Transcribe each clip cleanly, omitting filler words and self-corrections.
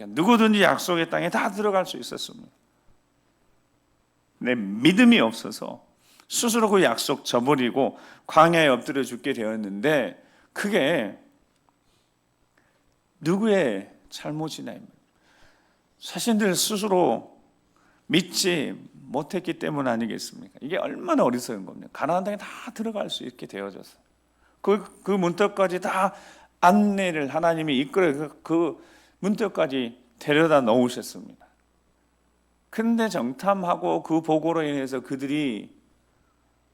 누구든지 약속의 땅에 다 들어갈 수 있었습니다. 내 믿음이 없어서 스스로 그 약속 저버리고 광야에 엎드려 죽게 되었는데, 그게 누구의 잘못이냐, 자신들 스스로 믿지 못했기 때문 아니겠습니까? 이게 얼마나 어리석은 겁니까? 가나안 땅에 다 들어갈 수 있게 되어졌어요. 그 문턱까지 다 안내를 하나님이 이끌어 그 문턱까지 데려다 놓으셨습니다. 그런데 정탐하고 그 보고로 인해서 그들이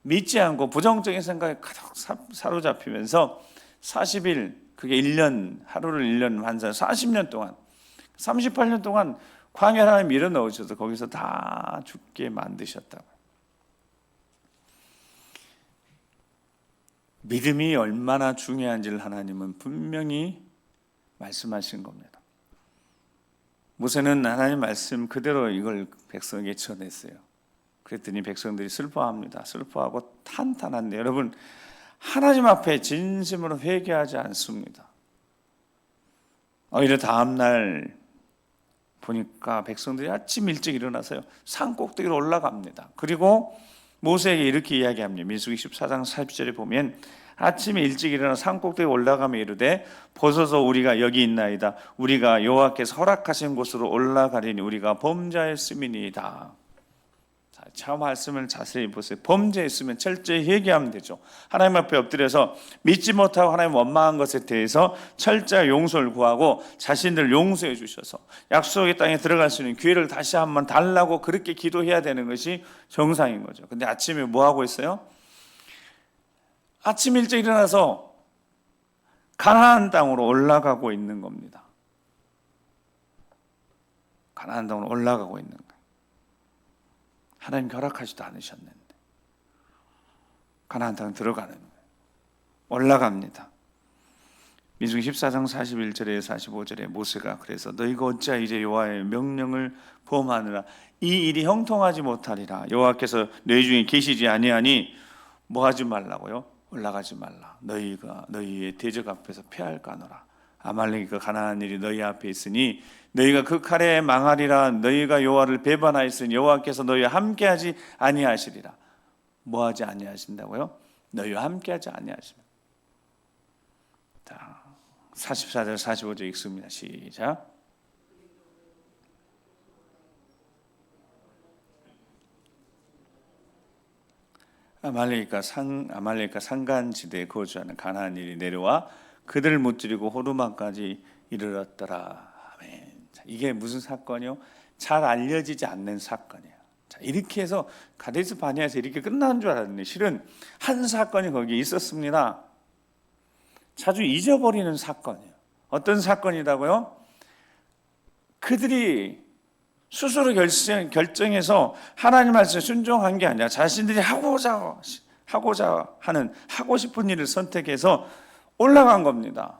믿지 않고 부정적인 생각에 가득 사로잡히면서 40일, 그게 1년, 하루를 1년 환산 40년 동안, 38년 동안 광야를 하나님 밀어넣으셔서 거기서 다 죽게 만드셨다고. 믿음이 얼마나 중요한지를 하나님은 분명히 말씀하신 겁니다. 모세는 하나님 말씀 그대로 이걸 백성에게 전했어요. 그랬더니 백성들이 슬퍼합니다. 슬퍼하고 탄탄한데, 여러분, 하나님 앞에 진심으로 회개하지 않습니다. 오히려 다음날 보니까 백성들이 아침 일찍 일어나서요, 산 꼭대기로 올라갑니다. 그리고 모세에게 이렇게 이야기합니다. 민수기 14장 40절에 보면, 아침에 일찍 일어나 산 꼭대기에 올라가며 이르되 보소서, 우리가 여기 있나이다. 우리가 여호와께서 허락하신 곳으로 올라가리니 우리가 범죄했음이니이다. 자, 말씀을 자세히 보세요. 범죄했으면 철저히 회개하면 되죠. 하나님 앞에 엎드려서 믿지 못하고 하나님 원망한 것에 대해서 철저히 용서를 구하고 자신들 용서해 주셔서 약속의 땅에 들어갈 수 있는 기회를 다시 한번 달라고 그렇게 기도해야 되는 것이 정상인 거죠. 근데 아침에 뭐 하고 있어요? 아침 일찍 일어나서 가나안 땅으로 올라가고 있는 겁니다. 가나안 땅으로 올라가고 있는 거예요. 하나님 허락하지도 않으셨는데 가나안 땅 들어가는 거예요. 올라갑니다. 민수기 14장 41절에 45절에 모세가 그래서 너희가 어찌하여 이제 여호와의 명령을 범하느라 이 일이 형통하지 못하리라. 여호와께서 너희 중에 계시지 아니하니 뭐 하지 말라고요? 올라가지 말라. 너희가 너희의 대적 앞에서 패할까노라. 아말렉과 가나안 일이 너희 앞에 있으니 너희가 그 칼에 망하리라. 너희가 여호와를 배반하였으니 여호와께서 너희와 함께하지 아니하시리라. 뭐하지 아니하신다고요? 너희와 함께하지 아니하시리라. 자, 44절 45절 읽습니다. 시작. 아말렉과 산간지대에 거주하는 가나안인이 내려와 그들을 무찌르고 호르마까지 이르렀더라. 아멘. 자, 이게 무슨 사건이요? 잘 알려지지 않는 사건이에요. 자, 이렇게 해서 가데스 바네아에서 이렇게 끝난 줄 알았는데 실은 한 사건이 거기에 있었습니다. 자주 잊어버리는 사건이에요. 어떤 사건이라고요? 그들이 스스로 결정해서 하나님 말씀에 순종한 게 아니라 자신들이 하고자 하는 하고 싶은 일을 선택해서 올라간 겁니다.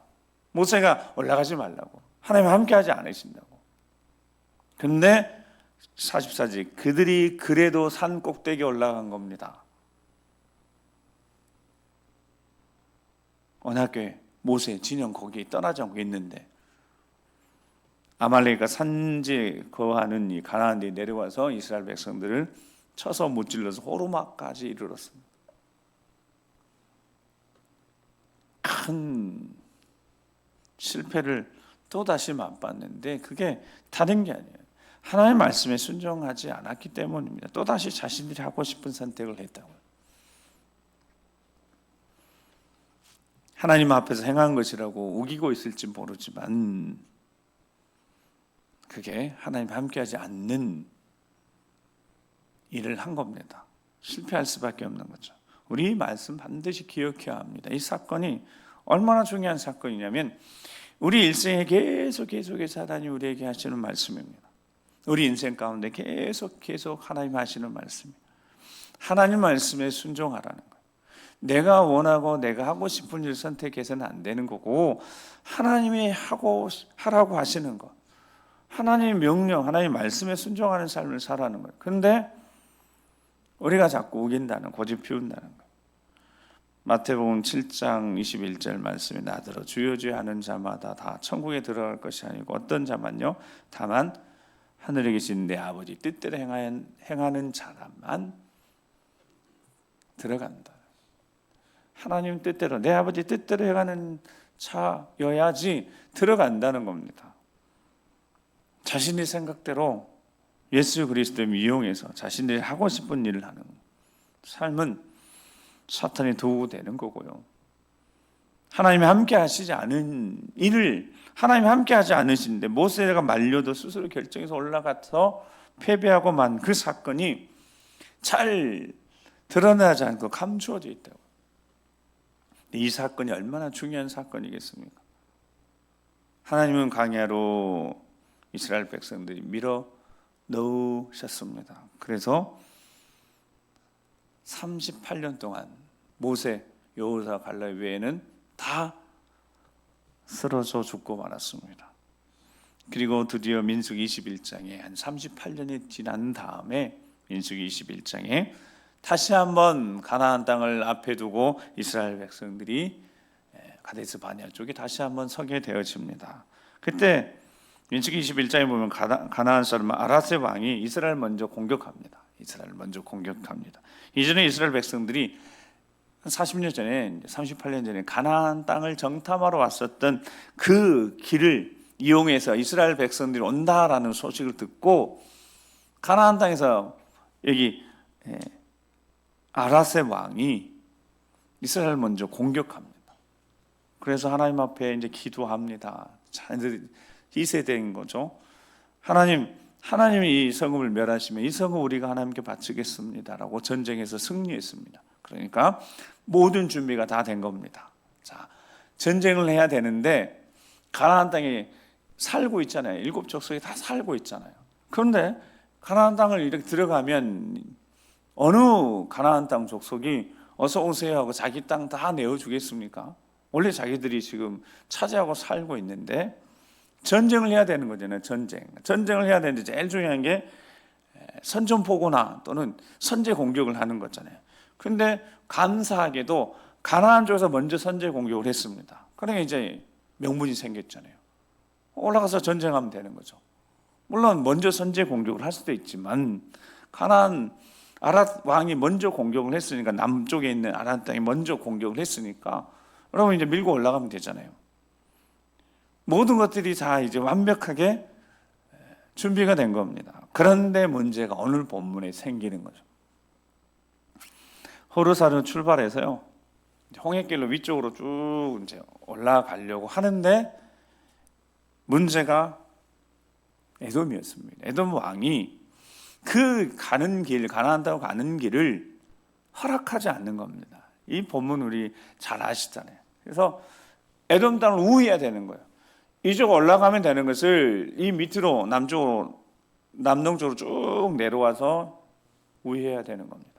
모세가 올라가지 말라고, 하나님 함께하지 않으신다고. 근데 44절, 그들이 그래도 산 꼭대기에 올라간 겁니다. 언약궤 모세 진영 거기에 떠나지 않고 있는데 아말렉과 산지에 거하는 이 가나안에 내려와서 이스라엘 백성들을 쳐서 무찔러서 호르마까지 이르렀습니다. 큰 실패를 또다시 맛봤는데 그게 다른 게 아니에요. 하나님의 말씀에 순종하지 않았기 때문입니다. 또다시 자신들이 하고 싶은 선택을 했다고요. 하나님 앞에서 행한 것이라고 우기고 있을지 모르지만 그게 하나님 함께하지 않는 일을 한 겁니다. 실패할 수밖에 없는 거죠. 우리 말씀 반드시 기억해야 합니다. 이 사건이 얼마나 중요한 사건이냐면 우리 일생에 계속해서 하나님 우리에게 하시는 말씀입니다. 우리 인생 가운데 계속 하나님 하시는 말씀입니다. 하나님 말씀에 순종하라는 거예요. 내가 원하고 내가 하고 싶은 일 선택해서는 안 되는 거고 하나님이 하라고 하시는 것, 하나님의 명령, 하나님의 말씀에 순종하는 삶을 살아가는 거예요. 그런데 우리가 자꾸 우긴다는, 고집 피운다는 거예요. 마태복음 7장 21절 말씀에 나더러 주여 주여 하는 자마다 다 천국에 들어갈 것이 아니고 어떤 자만요 다만 하늘에 계신 내 아버지 뜻대로 행하는 자라만 들어간다. 하나님 뜻대로 내 아버지 뜻대로 행하는 자여야지 들어간다는 겁니다. 자신의 생각대로 예수 그리스도를 이용해서 자신들이 하고 싶은 일을 하는 삶은 사탄의 도구 되는 거고요. 하나님이 함께 하시지 않은 일을 하나님이 함께 하지 않으신데 모세가 말려도 스스로 결정해서 올라가서 패배하고 만 그 사건이 잘 드러나지 않고 감추어져 있다고. 이 사건이 얼마나 중요한 사건이겠습니까? 하나님은 광야로 이스라엘 백성들이 밀어 넣으셨습니다. 그래서 38년 동안 모세, 여호수아, 갈렙 외에는 다 쓰러져 죽고 말았습니다. 그리고 드디어 민수기 21장에 한 38년이 지난 다음에 민수기 21장에 다시 한번 가나안 땅을 앞에 두고 이스라엘 백성들이 가데스 바네아 쪽에 다시 한번 서게 되어집니다. 그때 민수기 21장에 보면 가나안 사람 아라세 왕이 이스라엘 먼저 공격합니다. 이전에 이스라엘 백성들이 40년 전에 38년 전에 가나안 땅을 정탐하러 왔었던 그 길을 이용해서 이스라엘 백성들이 온다라는 소식을 듣고 가나안 땅에서 여기 아라세 왕이 이스라엘 먼저 공격합니다. 그래서 하나님 앞에 이제 기도합니다. 희생된 거죠. 하나님이 이 성읍을 멸하시면 이 성읍 우리가 하나님께 바치겠습니다라고 전쟁에서 승리했습니다. 그러니까 모든 준비가 다 된 겁니다. 자, 전쟁을 해야 되는데 가나안 땅에 살고 있잖아요. 7 족속이 다 살고 있잖아요. 그런데 가나안 땅을 이렇게 들어가면 어느 가나안 땅 족속이 어서 오세요 하고 자기 땅 다 내어주겠습니까? 원래 자기들이 지금 차지하고 살고 있는데 전쟁을 해야 되는 거잖아요. 전쟁을 해야 되는데 제일 중요한 게 선전포고나 또는 선제 공격을 하는 거잖아요. 그런데 감사하게도 가나안 쪽에서 먼저 선제 공격을 했습니다. 그러니까 이제 명분이 생겼잖아요. 올라가서 전쟁하면 되는 거죠. 물론 먼저 선제 공격을 할 수도 있지만 가나안 아랏 왕이 먼저 공격을 했으니까 남쪽에 있는 아랏 땅이 먼저 공격을 했으니까 그러면 이제 밀고 올라가면 되잖아요. 모든 것들이 다 이제 완벽하게 준비가 된 겁니다. 그런데 문제가 오늘 본문에 생기는 거죠. 호르사로 출발해서요, 홍해길로 위쪽으로 쭉 이제 올라가려고 하는데 문제가 에돔이었습니다. 에돔 왕이 그 가는 길, 가나안 땅으로 가는 길을 허락하지 않는 겁니다. 이 본문 우리 잘 아시잖아요. 그래서 에돔 땅을 우회해야 되는 거예요. 이쪽 올라가면 되는 것을 이 밑으로 남동쪽으로 쭉 내려와서 우회해야 되는 겁니다.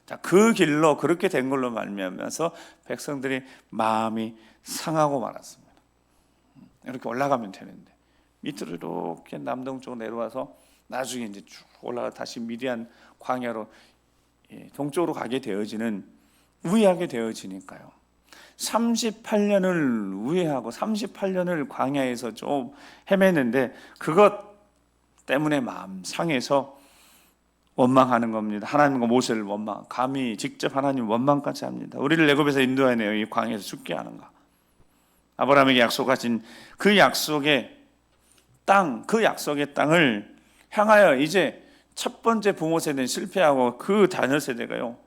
자, 그 길로 그렇게 된 걸로 말미암아서 백성들이 마음이 상하고 말았습니다. 이렇게 올라가면 되는데 밑으로 이렇게 남동쪽으로 내려와서 나중에 이제 쭉 올라가 다시 미디안 광야로 동쪽으로 가게 되어지는 우회하게 되어지니까요. 38년을 우회하고 38년을 광야에서 좀 헤맸는데 그것 때문에 마음 상해서 원망하는 겁니다. 하나님과 모세를 감히 직접 하나님 원망까지 합니다. 우리를 애굽에서 인도하네요. 이 광야에서 죽게 하는가. 아브라함에게 약속하신 그 약속의 땅을 향하여 이제 첫 번째 부모 세대는 실패하고 그 자녀 세대가요,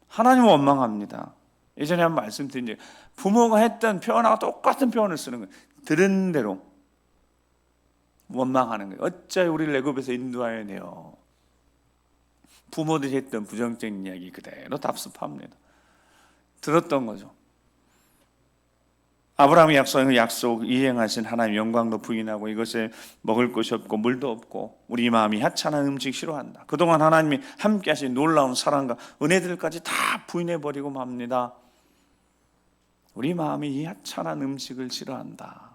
하나님을 원망합니다. 예전에 한번 말씀드린 적, 부모가 했던 표현하고 똑같은 표현을 쓰는 거예요. 들은 대로 원망하는 거예요. 어찌하여 우리를 애굽에서 인도하여내요. 부모들이 했던 부정적인 이야기 그대로 답습합니다. 들었던 거죠. 아브라함이 약속한 그 약속 이행하신 하나님 영광도 부인하고 이것에 먹을 것이 없고 물도 없고 우리 마음이 하찮은 음식 싫어한다. 그동안 하나님이 함께 하신 놀라운 사랑과 은혜들까지 다 부인해버리고 맙니다. 우리 마음이 이 하찮은 음식을 싫어한다.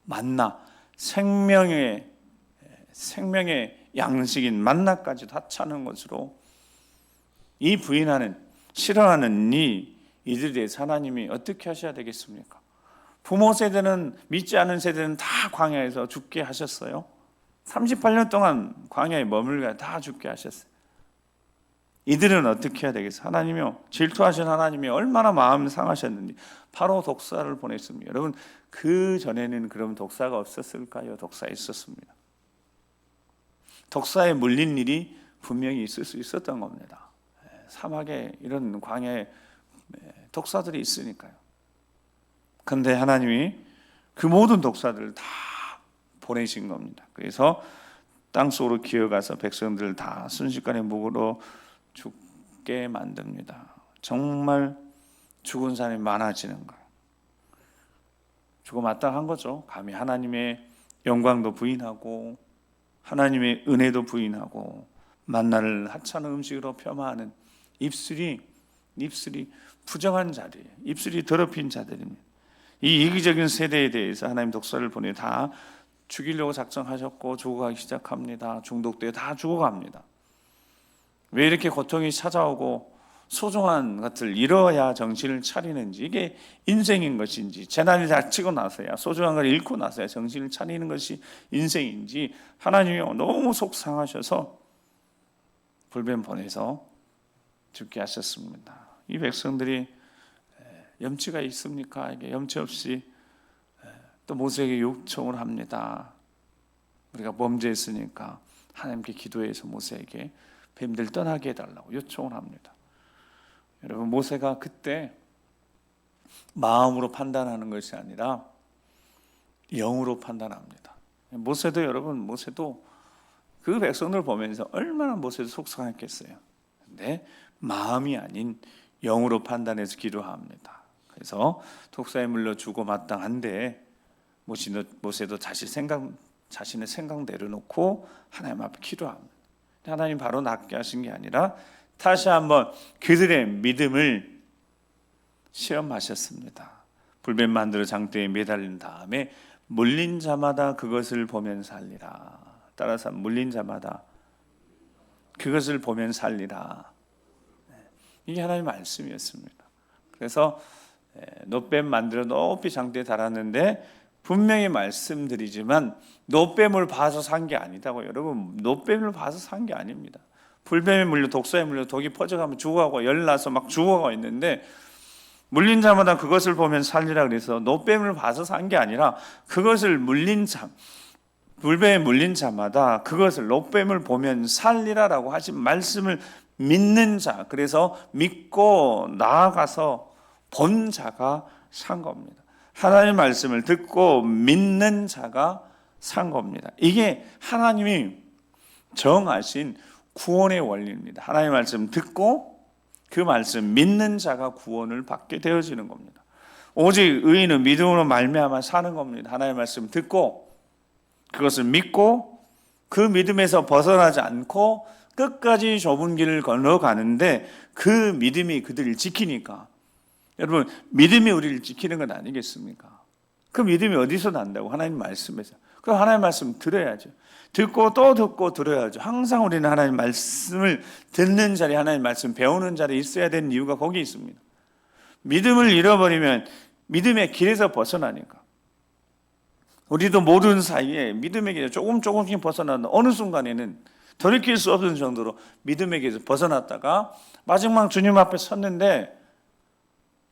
만나 생명의 양식인 만나까지도 하찮은 것으로 이 부인하는 싫어하는 이 이들에 대해서 하나님이 어떻게 하셔야 되겠습니까? 부모 세대는, 믿지 않은 세대는 다 광야에서 죽게 하셨어요. 38년 동안 광야에 머물게 다 죽게 하셨어요. 이들은 어떻게 해야 되겠어요? 하나님이요, 질투하신 하나님이 얼마나 마음이 상하셨는지 바로 독사를 보냈습니다. 여러분, 그 전에는 그럼 독사가 없었을까요? 독사 있었습니다. 독사에 물린 일이 분명히 있을 수 있었던 겁니다. 사막에 이런 광야에 독사들이 있으니까요. 그런데 하나님이 그 모든 독사들을 다 보내신 겁니다. 그래서 땅속으로 기어가서 백성들을 다 순식간에 목으로 죽게 만듭니다. 정말 죽은 사람이 많아지는 거예요. 죽어 마땅한 거죠. 감히 하나님의 영광도 부인하고 하나님의 은혜도 부인하고 만나를 하찮은 음식으로 폄하하는 입술이 부정한 자들이에요. 입술이 더럽힌 자들입니다. 이 이기적인 세대에 대해서 하나님 독사를 보내 다 죽이려고 작정하셨고 죽어가기 시작합니다. 중독되어 다 죽어갑니다. 왜 이렇게 고통이 찾아오고 소중한 것을 잃어야 정신을 차리는지, 이게 인생인 것인지, 재난이 닥치고 나서야, 소중한 걸 잃고 나서야 정신을 차리는 것이 인생인지 하나님이 너무 속상하셔서 불뱀 보내서 죽게 하셨습니다. 이 백성들이 염치가 있습니까? 이게 염치 없이 또 모세에게 요청을 합니다. 우리가 범죄했으니까 하나님께 기도해서 모세에게 뱀들 떠나게 해달라고 요청을 합니다. 여러분, 모세가 그때 마음으로 판단하는 것이 아니라 영으로 판단합니다. 모세도 그 백성들 보면서 얼마나 모세도 속상했겠어요. 근데 마음이 아닌 영으로 판단해서 기도합니다. 그래서 독사에 물려 죽어 마땅한데 모세도 자신의 생각 내려놓고 하나님 앞에 기도합니다. 하나님 바로 낫게 하신 게 아니라 다시 한번 그들의 믿음을 시험하셨습니다. 불뱀 만들어 장대에 매달린 다음에 물린 자마다 그것을 보면 살리라. 따라서 물린 자마다 그것을 보면 살리라. 이게 하나님의 말씀이었습니다. 그래서 놋뱀 만들어 높이 장대에 달았는데 분명히 말씀드리지만 놋뱀을 봐서 산 게 아니다고. 여러분, 놋뱀을 봐서 산 게 아닙니다. 불뱀에 물려 독사에 물려 독이 퍼져가면 죽어가고 열나서 막 죽어가고 있는데 물린 자마다 그것을 보면 살리라 그래서 놋뱀을 봐서 산 게 아니라 그것을 불뱀에 물린 자마다 그것을 놋뱀을 보면 살리라라고 하신 말씀을 믿는 자, 그래서 믿고 나아가서 본 자가 산 겁니다. 하나님의 말씀을 듣고 믿는 자가 산 겁니다. 이게 하나님이 정하신 구원의 원리입니다. 하나님의 말씀 듣고 그 말씀 믿는 자가 구원을 받게 되어지는 겁니다. 오직 의인은 믿음으로 말미암아 사는 겁니다. 하나님의 말씀 듣고 그것을 믿고 그 믿음에서 벗어나지 않고 끝까지 좁은 길을 건너가는데 그 믿음이 그들을 지키니까. 여러분, 믿음이 우리를 지키는 건 아니겠습니까? 그 믿음이 어디서 난다고? 하나님 말씀에서. 그럼 하나님 말씀 들어야죠. 듣고 또 듣고 들어야죠. 항상 우리는 하나님 말씀을 듣는 자리, 하나님 말씀 배우는 자리에 있어야 되는 이유가 거기 있습니다. 믿음을 잃어버리면 믿음의 길에서 벗어나니까. 우리도 모르는 사이에 믿음의 길에서 조금씩 벗어나는 어느 순간에는 돌이킬 수 없는 정도로 믿음의 길에서 벗어났다가 마지막 주님 앞에 섰는데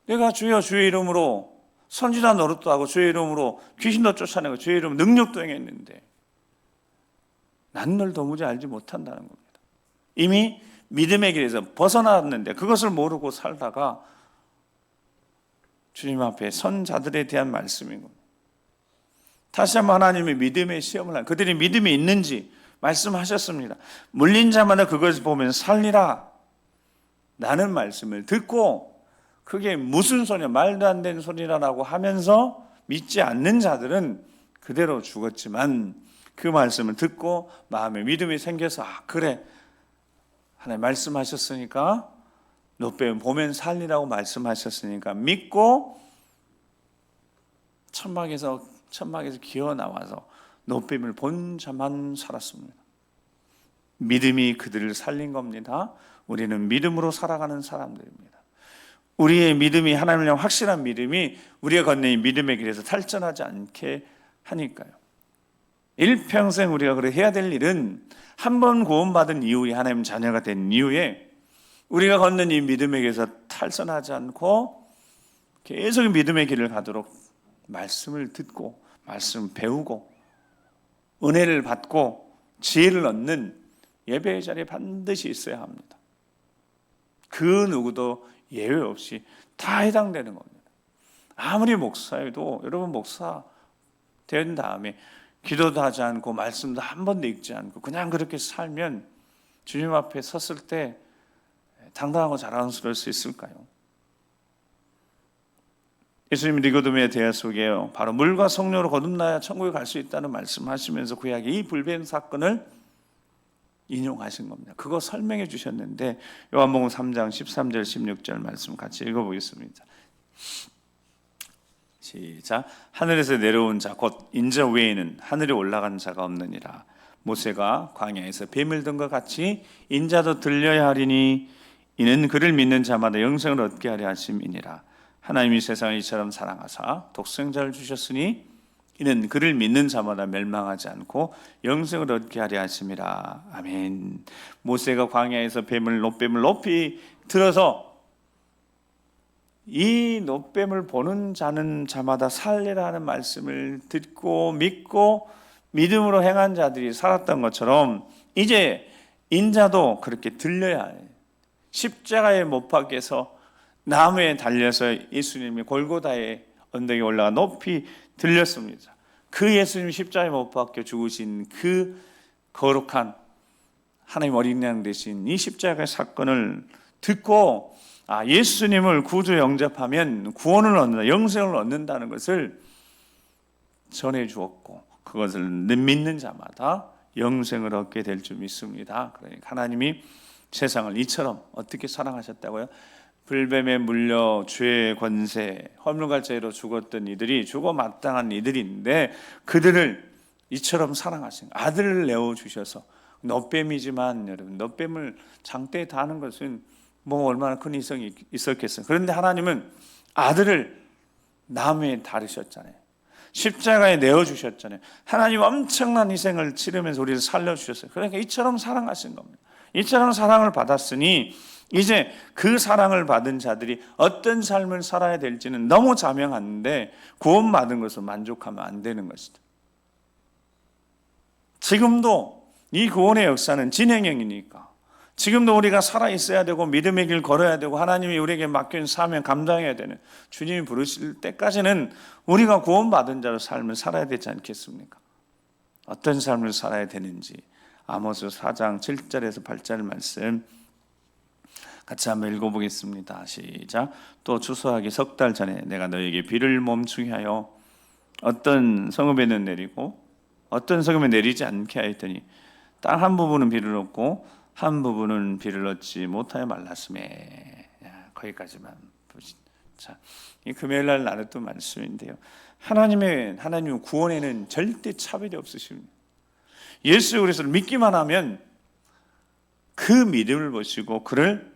내가 주여 주의 이름으로 선지자 노릇도 하고 주의 이름으로 귀신도 쫓아내고 주의 이름으로 능력도 행했는데 난 널 도무지 알지 못한다는 겁니다. 이미 믿음의 길에서 벗어났는데 그것을 모르고 살다가 주님 앞에 선 자들에 대한 말씀인 겁니다. 다시 한번 하나님의 믿음의 시험을 하는, 그들이 믿음이 있는지 말씀하셨습니다. 물린 자마다 그것을 보면 살리라. 라는 말씀을 듣고 그게 무슨 소리야, 말도 안 되는 소리라고 하면서 믿지 않는 자들은 그대로 죽었지만 그 말씀을 듣고 마음에 믿음이 생겨서 그래, 하나님 말씀하셨으니까 놋뱀 보면 살리라고 말씀하셨으니까 믿고 천막에서 기어 나와서 놋뱀을 본 자만 살았습니다. 믿음이 그들을 살린 겁니다. 우리는 믿음으로 살아가는 사람들입니다. 우리의 믿음이 하나님을 향한 확실한 믿음이 우리가 걷는 이 믿음의 길에서 탈전하지 않게 하니까요. 일평생 우리가 그래 해야 될 일은 한 번 구원받은 이후에 하나님 자녀가 된 이후에 우리가 걷는 이 믿음의 길에서 탈선하지 않고 계속 믿음의 길을 가도록 말씀을 듣고 말씀 배우고 은혜를 받고 지혜를 얻는 예배의 자리에 반드시 있어야 합니다. 그 누구도 예외 없이 다 해당되는 겁니다. 아무리 목사여도 여러분 목사 된 다음에 기도도 하지 않고 말씀도 한 번도 읽지 않고 그냥 그렇게 살면 주님 앞에 섰을 때 당당하고 자랑스러울 수 있을까요? 예수님 니고데모의 대화 속에 바로 물과 성령으로 거듭나야 천국에 갈 수 있다는 말씀하시면서 구약의 이 불변 사건을 인용하신 겁니다. 그거 설명해 주셨는데 요한복음 3장 13절 16절 말씀 같이 읽어보겠습니다. 시작. 하늘에서 내려온 자 곧 인자 외에는 하늘에 올라간 자가 없느니라. 모세가 광야에서 뱀을 든 것 같이 인자도 들려야 하리니 이는 그를 믿는 자마다 영생을 얻게 하려 하심이니라. 하나님이 세상을 이처럼 사랑하사 독생자를 주셨으니 이는 그를 믿는 자마다 멸망하지 않고 영생을 얻게 하려 하심이라. 아멘. 모세가 광야에서 노뱀을 높이 들어서 이 노뱀을 보는 자마다 살리라 하는 말씀을 듣고 믿고 믿음으로 행한 자들이 살았던 것처럼 이제 인자도 그렇게 들려야 해요. 십자가에 못 박혀서 나무에 달려서 예수님이 골고다의 언덕에 올라가 높이 들렸습니다. 그 예수님 십자가에 못 박혀 죽으신 그 거룩한 하나님 어린 양 되신 이 십자가의 사건을 듣고 예수님을 구주 영접하면 구원을 얻는다, 영생을 얻는다는 것을 전해 주었고 그것을 믿는 자마다 영생을 얻게 될 줄 믿습니다. 그러니까 하나님이 세상을 이처럼 어떻게 사랑하셨다고요? 불뱀에 물려 죄의 권세, 허물갈죄로 죽었던 이들이 죽어 마땅한 이들인데 그들을 이처럼 사랑하신 아들을 내어주셔서 놋뱀이지만 여러분 놋뱀을 장대에 다는 것은 얼마나 큰 희생이 있었겠어요. 그런데 하나님은 아들을 나무에 다루셨잖아요. 십자가에 내어주셨잖아요. 하나님 엄청난 희생을 치르면서 우리를 살려주셨어요. 그러니까 이처럼 사랑하신 겁니다. 이처럼 사랑을 받았으니 이제 그 사랑을 받은 자들이 어떤 삶을 살아야 될지는 너무 자명한데 구원받은 것으로 만족하면 안 되는 것이다. 지금도 이 구원의 역사는 진행형이니까 지금도 우리가 살아있어야 되고 믿음의 길 걸어야 되고 하나님이 우리에게 맡긴 사명 감당해야 되는 주님이 부르실 때까지는 우리가 구원받은 자로 삶을 살아야 되지 않겠습니까? 어떤 삶을 살아야 되는지 아모스 4장 7절에서 8절 말씀 같이 한번 읽어보겠습니다. 시작. 또 추수하기 석 달 전에 내가 너에게 비를 멈추게 하여 어떤 성읍에는 내리고 어떤 성읍에 내리지 않게 하였더니 땅 한 부분은 비를 얻고 한 부분은 비를 얻지 못하여 말랐음에. 거기까지만 보시죠. 자, 이 금요일 날 나눴던 말씀인데요. 하나님 구원에는 절대 차별이 없으십니다. 예수 그리스도를 믿기만 하면 그 믿음을 보시고 그를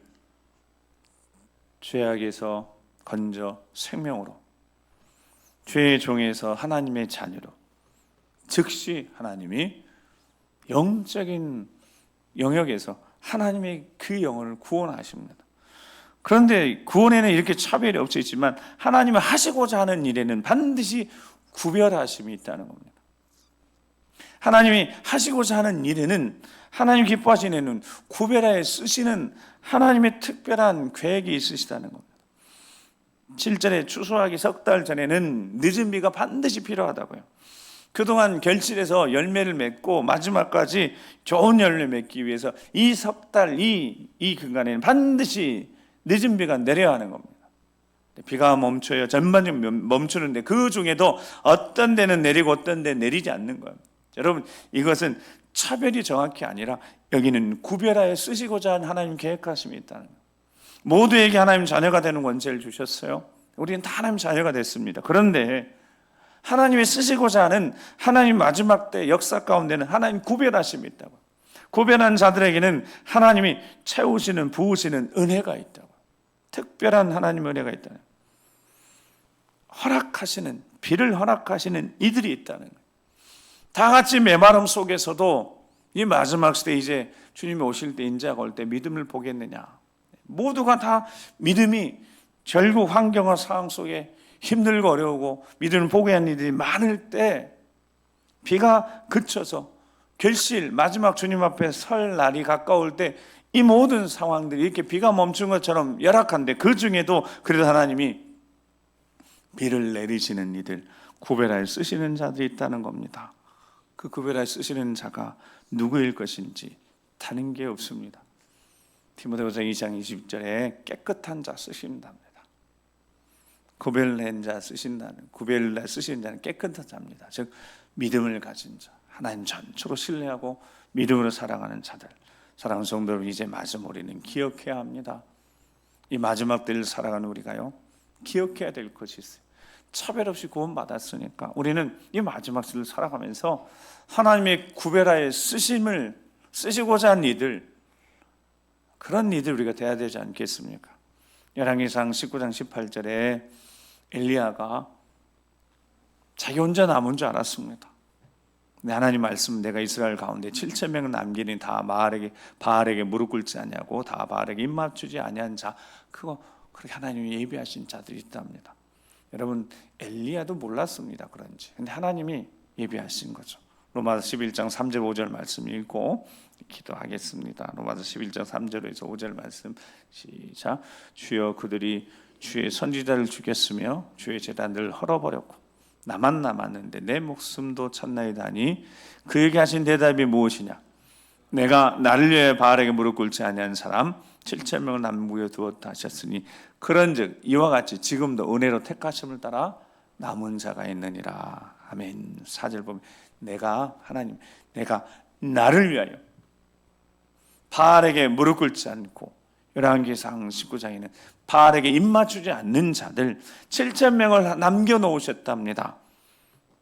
죄악에서 건져 생명으로, 죄의 종에서 하나님의 자녀로, 즉시 하나님이 영적인 영역에서 하나님의 그 영혼을 구원하십니다. 그런데 구원에는 이렇게 차별이 없지만 하나님이 하시고자 하는 일에는 반드시 구별하심이 있다는 겁니다. 하나님이 하시고자 하는 일에는 하나님 기뻐하시는 일에는 구별하여 쓰시는 하나님의 특별한 계획이 있으시다는 겁니다. 7절에 추수하기 석 달 전에는 늦은 비가 반드시 필요하다고요. 그동안 결실해서 열매를 맺고 마지막까지 좋은 열매 맺기 위해서 이 석 달, 이 근간에는 반드시 늦은 비가 내려야 하는 겁니다. 비가 멈춰요. 전반적으로 멈추는데 그 중에도 어떤 데는 내리고 어떤 데는 내리지 않는 거예요. 여러분, 이것은 차별이 정확히 아니라 여기는 구별하여 쓰시고자 하는 하나님 계획하심이 있다는 거예요. 모두에게 하나님 자녀가 되는 권세를 주셨어요. 우리는 다 하나님 자녀가 됐습니다. 그런데 하나님이 쓰시고자 하는 하나님 마지막 때 역사 가운데는 하나님 구별하심이 있다고. 구별한 자들에게는 하나님이 채우시는 부으시는 은혜가 있다고. 특별한 하나님의 은혜가 있다는 거예요. 허락하시는, 비를 허락하시는 이들이 있다는 거예요. 다 같이 메마름 속에서도 이 마지막 시대 이제 주님이 오실 때, 인자가 올 때 믿음을 보겠느냐. 모두가 다 믿음이 결국 환경과 상황 속에 힘들고 어려우고 믿음을 보게 하는 이들이 많을 때 비가 그쳐서 결실 마지막 주님 앞에 설 날이 가까울 때 이 모든 상황들이 이렇게 비가 멈춘 것처럼 열악한데 그 중에도 그래도 하나님이 비를 내리시는 이들, 구별하여 쓰시는 자들이 있다는 겁니다. 그 구별하여 쓰시는 자가 누구일 것인지 다른 게 없습니다. 디모데후서 2장 20절에 깨끗한 자 쓰신답니다. 구별낸 자 쓰신다는, 구별내 쓰시는 자는 깨끗한 자입니다. 즉 믿음을 가진 자, 하나님 전적으로 신뢰하고 믿음으로 살아가는 자들. 사랑하는 성도 여러분, 이제 마지막 우리는 기억해야 합니다. 이 마지막 때를 살아가는 우리가요, 기억해야 될 것이 있어요. 차별 없이 구원받았으니까 우리는 이 마지막 때를 살아가면서 하나님의 구별하여 쓰시고자 한 이들, 그런 이들 우리가 돼야 되지 않겠습니까? 열왕기상 19장 18절에 엘리야가 자기 혼자 남은 줄 알았습니다. 근데 하나님 말씀, 내가 이스라엘 가운데 7,000명 남기니 다 바알에게 무릎 꿇지 아니하고 다 바알에게 입 맞추지 아니한 자, 그거 그렇게 하나님이 예비하신 자들이 있답니다. 여러분, 엘리야도 몰랐습니다. 그런지. 근데 하나님이 예비하신 거죠. 로마서 11장 3절 5절 말씀 읽고 기도하겠습니다. 로마서 11장 3절에서 5절 말씀 시작. 주여, 그들이 주의 선지자를 죽였으며 주의 제단들을 헐어버렸고 나만 남았는데 내 목숨도 쳤나이다니 그에게 하신 대답이 무엇이냐? 내가 나를 위해 바알에게 무릎 꿇지 아니한 사람 7,000명을 남겨 두었다 하셨으니 그런즉 이와 같이 지금도 은혜로 택하심을 따라 남은 자가 있느니라. 아멘. 4절 보면 하나님, 내가 나를 위하여 바알에게 무릎 꿇지 않고, 열왕기상 19장에는 바알에게 입 맞추지 않는 자들 7,000명을 남겨놓으셨답니다.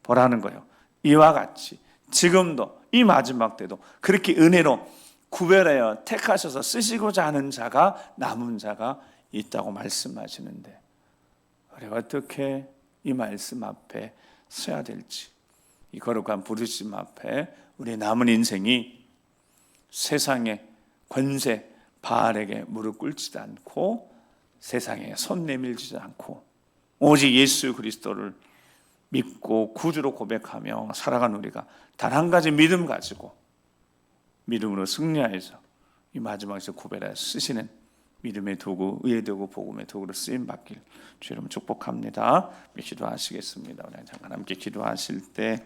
보라는 거예요. 이와 같이 지금도 이 마지막 때도 그렇게 은혜로 구별하여 택하셔서 쓰시고자 하는 자가, 남은 자가 있다고 말씀하시는데 우리가 어떻게 이 말씀 앞에 서야 될지, 이 거룩한 부르심 앞에 우리 남은 인생이 세상의 권세 바알에게 무릎 꿇지도 않고 세상에 손 내밀지도 않고 오직 예수 그리스도를 믿고 구주로 고백하며 살아간 우리가 단 한 가지 믿음 가지고 믿음으로 승리하여서 이 마지막에서 구별하여 쓰시는 믿음의 도구, 의의 도구, 복음의 도구로 쓰임 받길 주 여러분 축복합니다. 기도하시겠습니다. 우리 잠깐 함께 기도하실 때